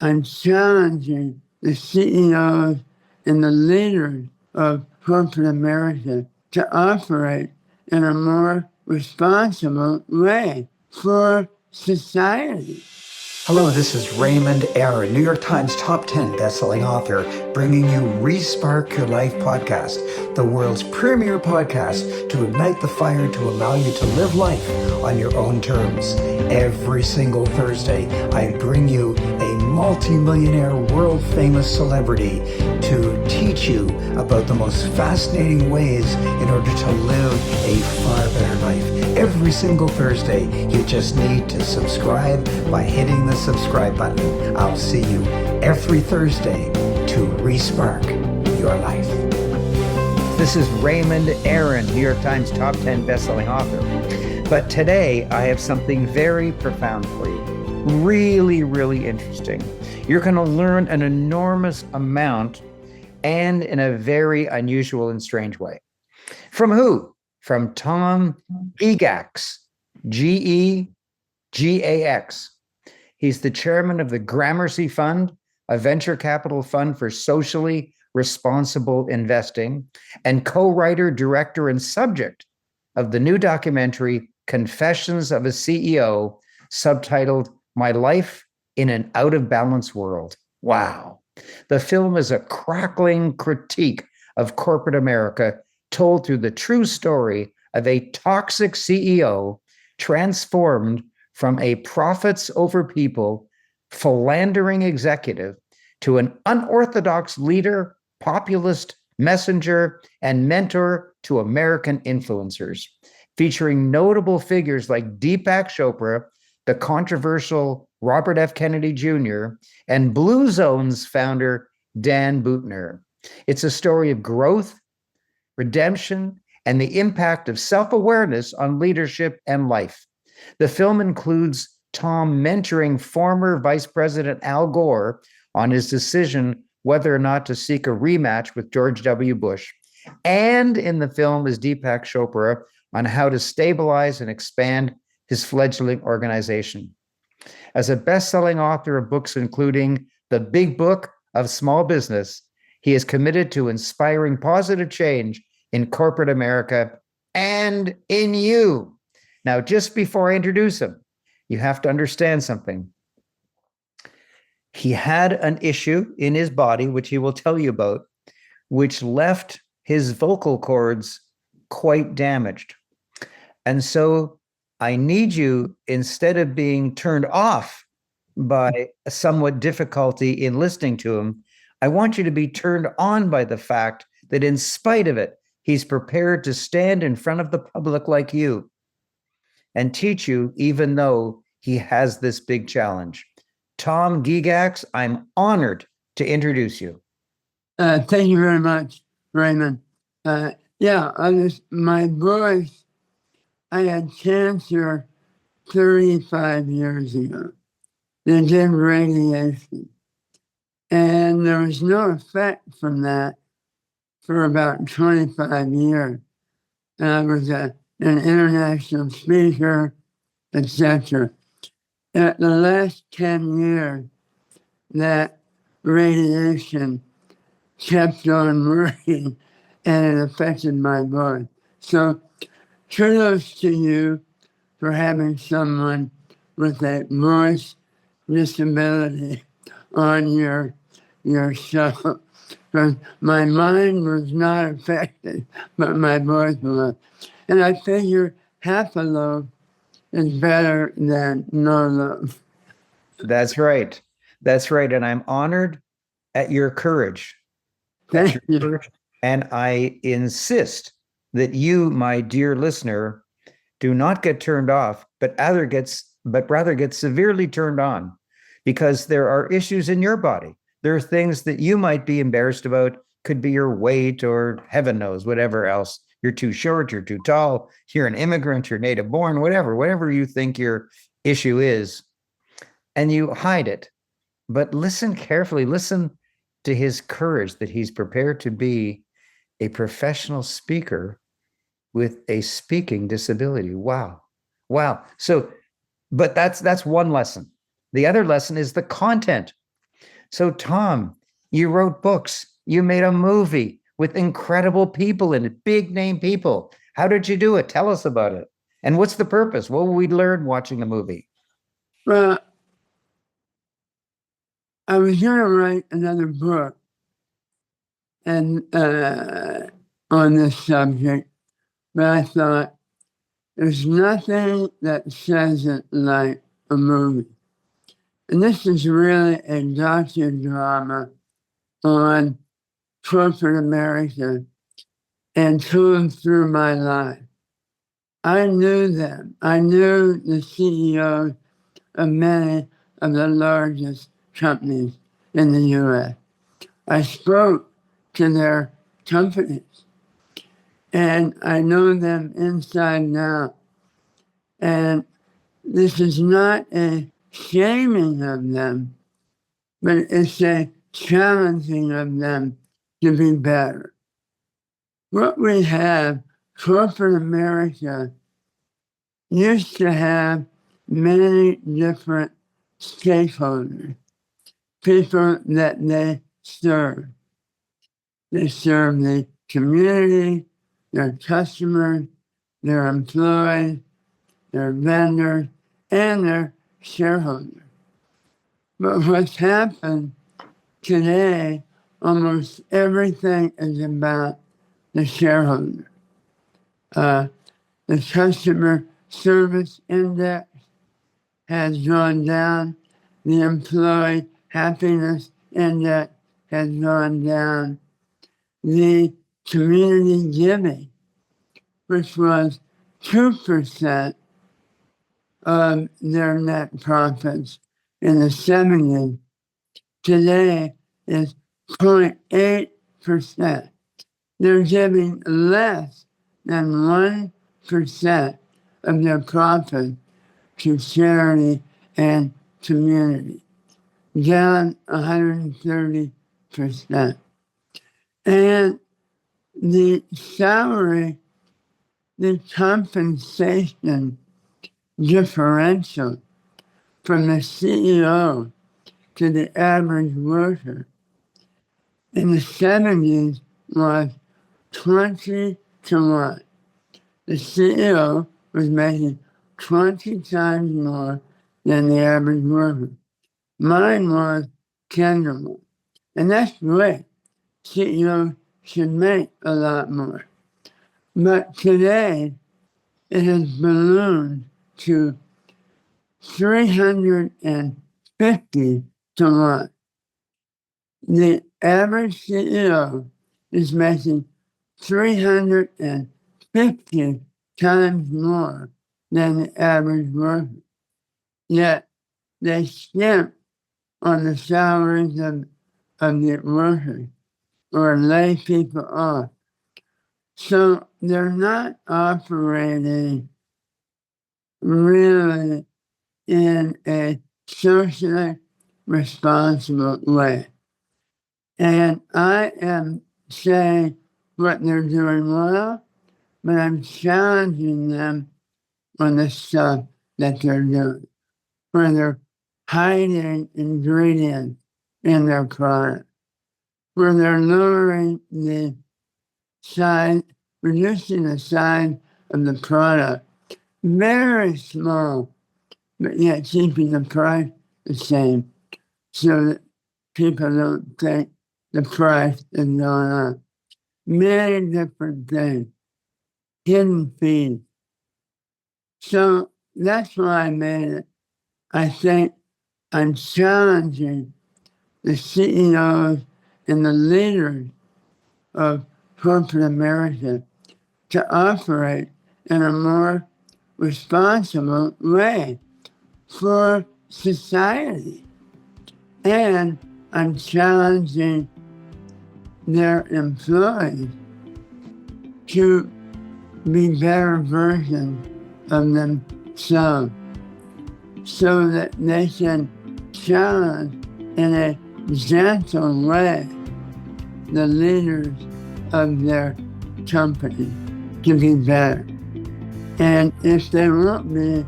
on challenging the CEOs and the leaders of corporate America to operate in a more responsible way for society. Hello, this is Raymond, New York Times top 10 bestselling author, bringing you Respark Your Life podcast, the world's premier podcast to ignite the fire to allow you to live life on your own terms. Every single Thursday, I bring you a multi-millionaire, world-famous celebrity to teach you about the most fascinating ways in order to live a far better life. Every single Thursday, you just need to subscribe by hitting the subscribe button. I'll see you every Thursday to Respark Your Life. This is Raymond Aaron, New York Times top 10 bestselling author. But today I have something very profound for you. Really, really interesting. You're going to learn an enormous amount and in a very unusual and strange way. From who? From Tom Gegax, Gegax. He's the chairman of the Gramercy Fund, a venture capital fund for socially responsible investing, and co-writer, director, and subject of the new documentary, Confessions of a CEO, subtitled My Life in an Out of Balance World. Wow. The film is a crackling critique of corporate America, told through the true story of a toxic CEO transformed from a profits over people, philandering executive to an unorthodox leader, populist messenger, and mentor to American influencers, featuring notable figures like Deepak Chopra, the controversial Robert F. Kennedy Jr., and Blue Zone's founder, Dan Buettner. It's a story of growth, redemption, and the impact of self-awareness on leadership and life. The film includes Tom mentoring former Vice President Al Gore on his decision whether or not to seek a rematch with George W. Bush. And in the film is Deepak Chopra on how to stabilize and expand his fledgling organization. As a best-selling author of books including The Big Book of Small Business, he is committed to inspiring positive change in corporate America and in you. Now, just before I introduce him, you have to understand something. He had an issue in his body, which he will tell you about, which left his vocal cords quite damaged. And so I need you, instead of being turned off by a somewhat difficulty in listening to him, I want you to be turned on by the fact that in spite of it, he's prepared to stand in front of the public like you and teach you, even though he has this big challenge. Tom Gegax, I'm honored to introduce you. Thank you very much, Raymond. My voice, I had cancer 35 years ago. They did radiation. And there was no effect from that for about 25 years. And I was an international speaker, etc. At the last 10 years, that radiation kept on working and it affected my voice. So kudos to you for having someone with a voice disability on your show. Because my mind was not affected, but my voice was. And I figure half a loaf is better than no loaf. That's right. That's right. And I'm honored at your courage. Thank you. And I insist that you, my dear listener, do not get turned off, but rather get severely turned on, because there are issues in your body. There are things that you might be embarrassed about, could be your weight or heaven knows, whatever else. You're too short, you're too tall, you're an immigrant, you're native born, whatever you think your issue is, and you hide it. But listen carefully, listen to his courage that he's prepared to be a professional speaker with a speaking disability. Wow. So, but that's one lesson. The other lesson is the content So, Tom, you wrote books, you made a movie with incredible people in it, big name people. How did you do it? Tell us about it. And what's the purpose? What will we learn watching the movie? Well, I was going to write another book and on this subject, but I thought there's nothing that says it like a movie. And this is really a docudrama on corporate America and to and through my life. I knew them. I knew the CEOs of many of the largest companies in the U.S. I spoke to their companies, and I know them inside and out. And this is not a shaming of them, but it's a challenging of them to be better. What we have, corporate America used to have many different stakeholders, people that they serve. They serve the community, their customers, their employees, their vendors, and their shareholders. But what's happened today, almost everything is about the shareholder. The customer service index has gone down. The employee happiness index has gone down. The community giving, which was 2% of their net profits in the 70s, today is 0.8%. They're giving less than 1% of their profit to charity and community, down 130%. And the salary, the compensation differential from the CEO to the average worker in the 70s was 20 to 1. The CEO was making 20 times more than the average worker. Mine was 10 to 1. And that's great. CEOs should make a lot more. But today, it has ballooned to 350 to 1. The average CEO is making 350 times more than the average worker. Yet they skimp on the salaries of the workers or lay people off. So they're not operating really in a socially responsible way. And I am saying what they're doing well, but I'm challenging them on the stuff that they're doing, where they're hiding ingredients in their product, where they're lowering the size, reducing the size of the product, very small, but yet keeping the price the same so that people don't think the price is going up. Many different things, hidden fees. So that's why I made it. I think I'm challenging the CEOs and the leaders of corporate America to operate in a more responsible way for society. And I'm challenging their employees to be better versions of themselves so that they can challenge in a gentle way the leaders of their company to be better. And if they won't be,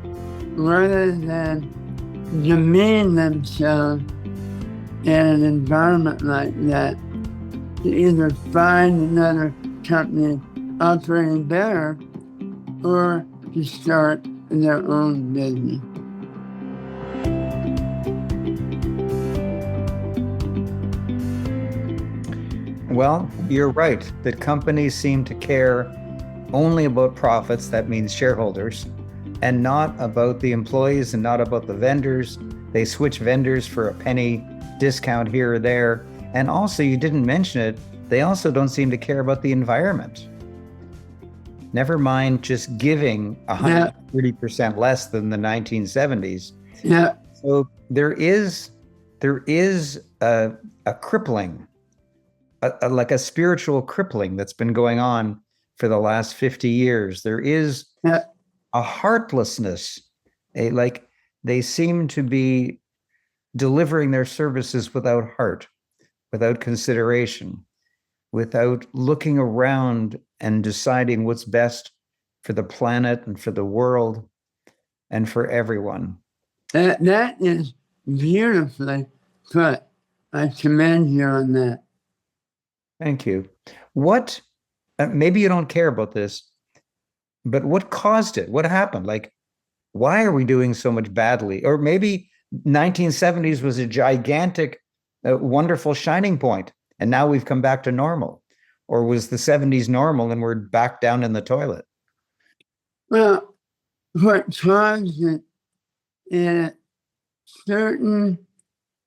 rather than demean themselves in an environment like that to either find another company operating better or to start their own business. Well, you're right that companies seem to care only about profits, that means shareholders, and not about the employees and not about the vendors. They switch vendors for a penny discount here or there. And also, you didn't mention it, they also don't seem to care about the environment. Never mind just giving 130% less than the 1970s. Yeah. So there is a crippling, like a spiritual crippling that's been going on for the last 50 years. There is a heartlessness, like they seem to be delivering their services without heart, without consideration, without looking around and deciding what's best for the planet and for the world and for everyone. That is beautifully put. I commend you on that. Thank you. What, maybe you don't care about this, but what caused it? What happened? Like, why are we doing so much badly? Or maybe 1970s was a gigantic, wonderful shining point, and now we've come back to normal. Or was the 70s normal and we're back down in the toilet? Well, what caused it is certain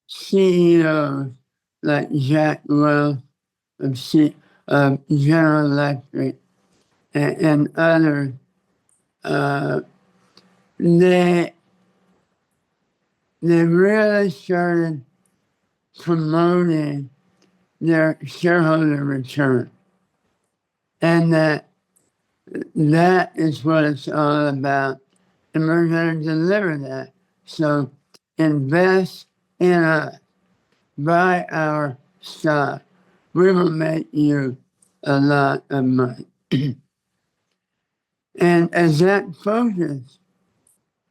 CEOs like RYL of General Electric and others, they really started promoting their shareholder return. And that is what it's all about. And we're going to deliver that. So invest in us, buy our stock. We will make you a lot of money. And as that focus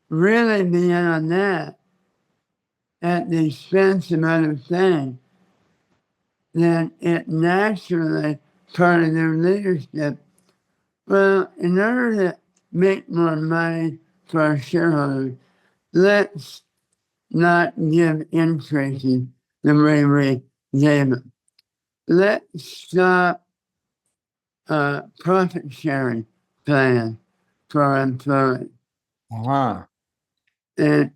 really began on that, at the expense of other things, then it naturally, part of their leadership, well, in order to make more money for our shareholders, let's not give increases the way we gave them. Let's stop profit sharing plan for our employees. And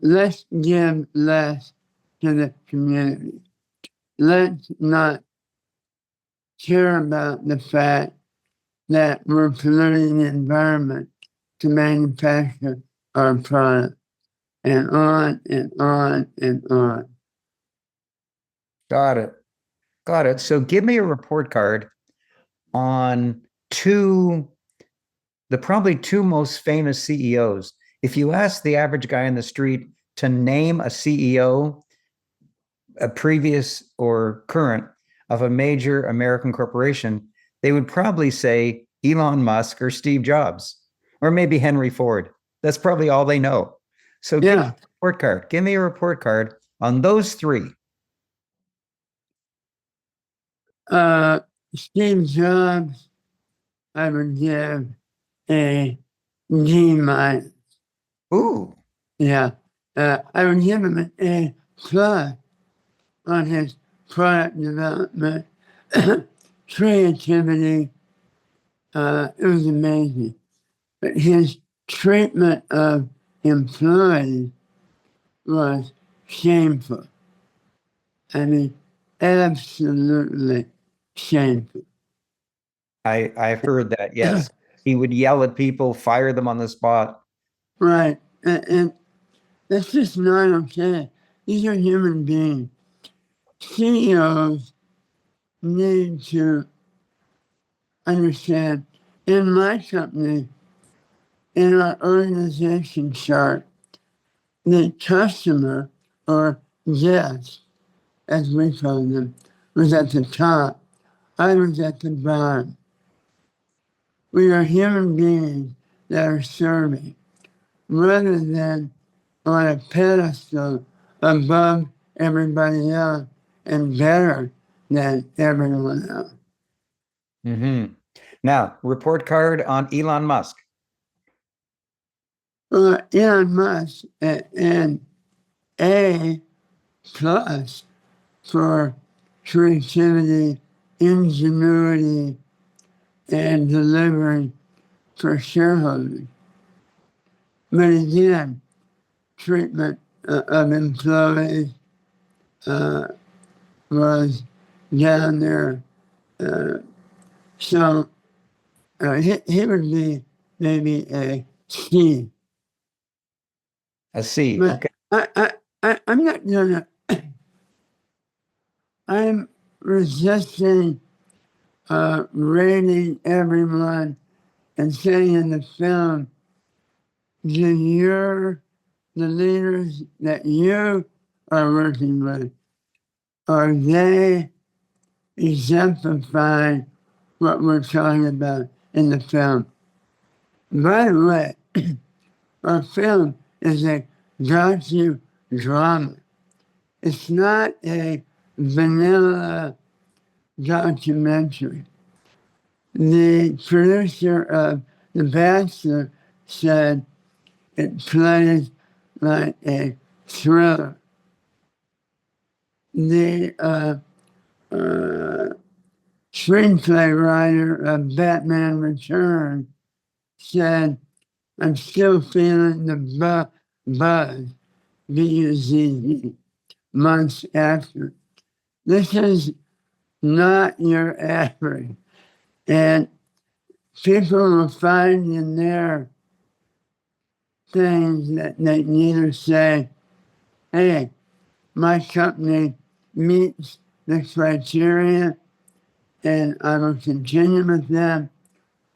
let's give less to the community. Let's not care about the fact that we're polluting the environment to manufacture our product, and on and on and on. Got it. So give me a report card on probably two most famous CEOs. If you ask the average guy in the street to name a CEO, a previous or current, of a major American corporation, they would probably say Elon Musk or Steve Jobs, or maybe Henry Ford. That's probably all they know. So give me a report card. Give me a report card on those three. Steve Jobs, I would give a D-. Ooh. Yeah. I would give him an A+ on his product development, creativity. It was amazing. But his treatment of employees was shameful. I mean, absolutely shameful. I've heard that, yes. He would yell at people, fire them on the spot. Right. And that's just not okay. These are human beings. CEOs need to understand, in my company, in our organization chart, the customer, or guest, as we call them, was at the top. I was at the bottom. We are human beings that are serving, rather than on a pedestal above everybody else and better than everyone else. Mm-hmm. Now, report card on Elon Musk. Elon Musk and A plus for creativity, ingenuity, and delivering for shareholders. But again, treatment of employees was down there. So he would be maybe a C. A C. But Okay. I'm not gonna. I'm resisting rating everyone and saying in the film, the leaders that you are working with, are they exemplifying what we're talking about in the film? By the way, our film is a docudrama. It's not a vanilla documentary. The producer of The Bachelor said it plays like a thriller. The screenplay writer of Batman Returns said, I'm still feeling the buzz, B-U-Z-Z, months after. This is not your average. And people will find in there things that they either say, hey, my company meets the criteria and I will continue with them,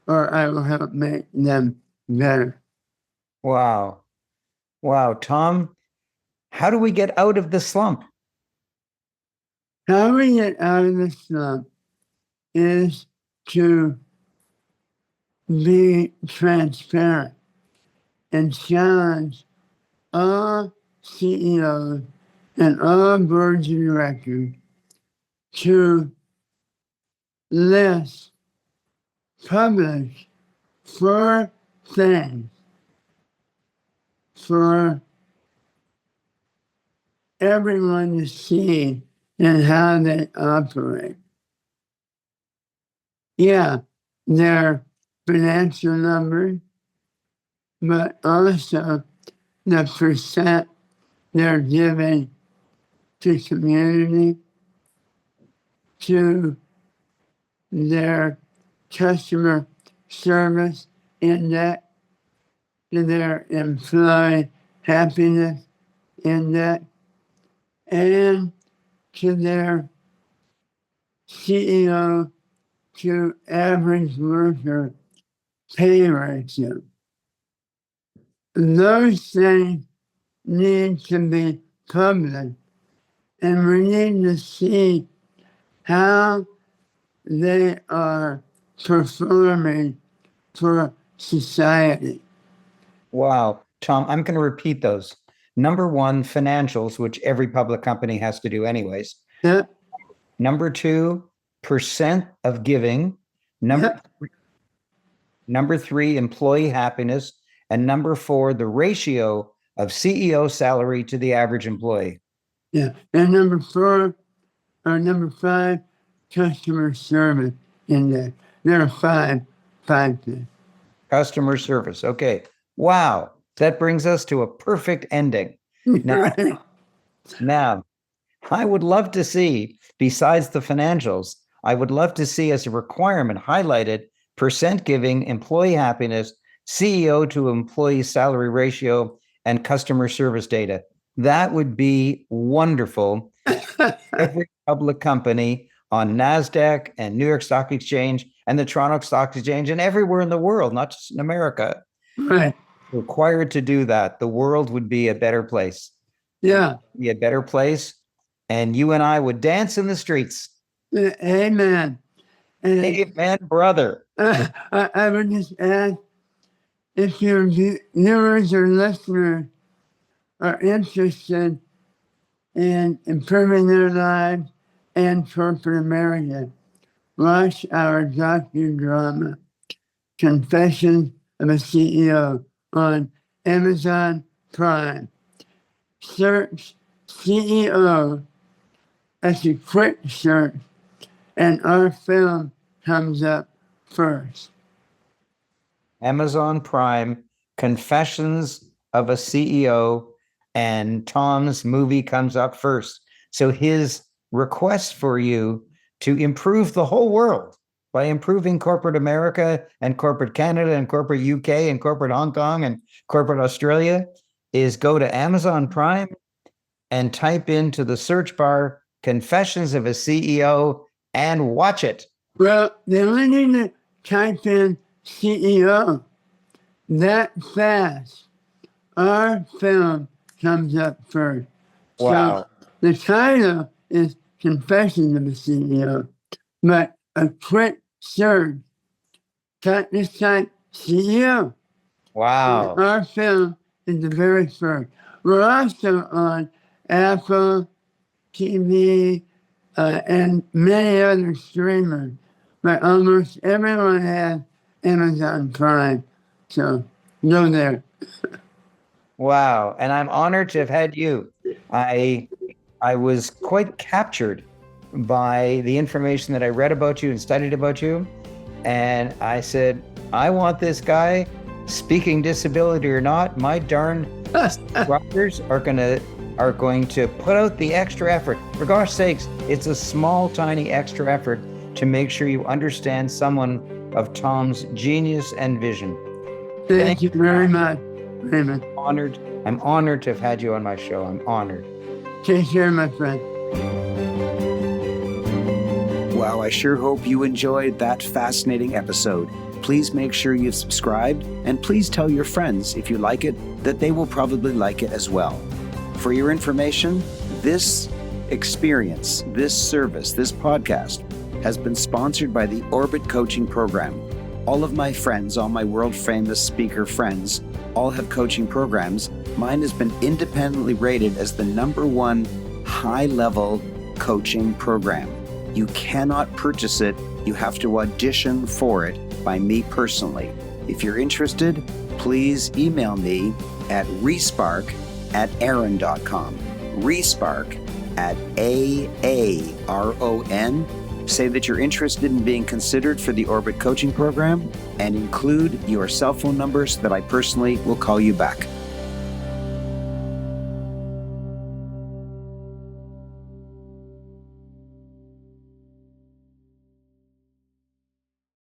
or I will help make them better. Wow. Wow. Tom, how do we get out of the slump? How we get out of the slump is to be transparent and challenge all CEOs and all boards of directors to list, publish 4 things for everyone to see and how they operate. Yeah, their financial numbers, but also the percent they're giving to community, to their customer service index, to their employee happiness index, and to their CEO to average worker pay ratio. Those things need to be public, and we need to see how they are performing for society. Wow. Tom, I'm going to repeat those. Number 1, financials, which every public company has to do anyways. Yep. Number 2, percent of giving. Number 3, employee happiness. And number 4, the ratio of CEO salary to the average employee. Yeah. And number 5, customer service index. There are five things. Customer service. Okay. Wow. That brings us to a perfect ending. Now, I would love to see, besides the financials, I would love to see as a requirement highlighted percent giving, employee happiness, CEO to employee salary ratio, and customer service data. That would be wonderful. Every public company on NASDAQ and New York Stock Exchange and the Toronto Stock Exchange and everywhere in the world, not just in America, Right. required to do that, the world would be a better place. Yeah. Be a better place. And you and I would dance in the streets. Amen. And Amen, brother. I would just add, if your viewers or listeners are interested in improving their lives and corporate America. Watch our docudrama, Confessions of a CEO, on Amazon Prime. Search CEO as a quick search, and our film comes up first. Amazon Prime, Confessions of a CEO, and Tom's movie comes up first. So his request for you to improve the whole world by improving corporate America and corporate Canada and corporate UK and corporate Hong Kong and corporate Australia is go to Amazon Prime and type into the search bar Confessions of a CEO and watch it. Well, they only need to type in CEO. That fast. Our film comes up first. Wow. So the title is Confessions of a CEO, but a quick search, just type CEO. Wow. Our film is the very first. We're also on Apple TV and many other streamers, but almost everyone has Amazon Prime. So go there. Wow. And I'm honored to have had you. I was quite captured by the information that I read about you and studied about you. And I said, I want this guy, speaking disability or not, my darn subscribers are going to put out the extra effort. For gosh sakes, it's a small, tiny extra effort to make sure you understand someone of Tom's genius and vision. Thank you very much, Raymond. I'm honored to have had you on my show. I'm honored. Take care, my friend. Wow, I sure hope you enjoyed that fascinating episode. Please make sure you've subscribed, and please tell your friends, if you like it, that they will probably like it as well. For your information, this experience, this service, this podcast has been sponsored by the Orbit Coaching Program. All of my friends, all my world-famous speaker friends, all have coaching programs. Mine has been independently rated as the #1 high-level coaching program. You cannot purchase it. You have to audition for it by me personally. If you're interested, please email me at respark@aaron.com. Respark@AARON. Say that you're interested in being considered for the Orbit Coaching Program and include your cell phone number so that I personally will call you back.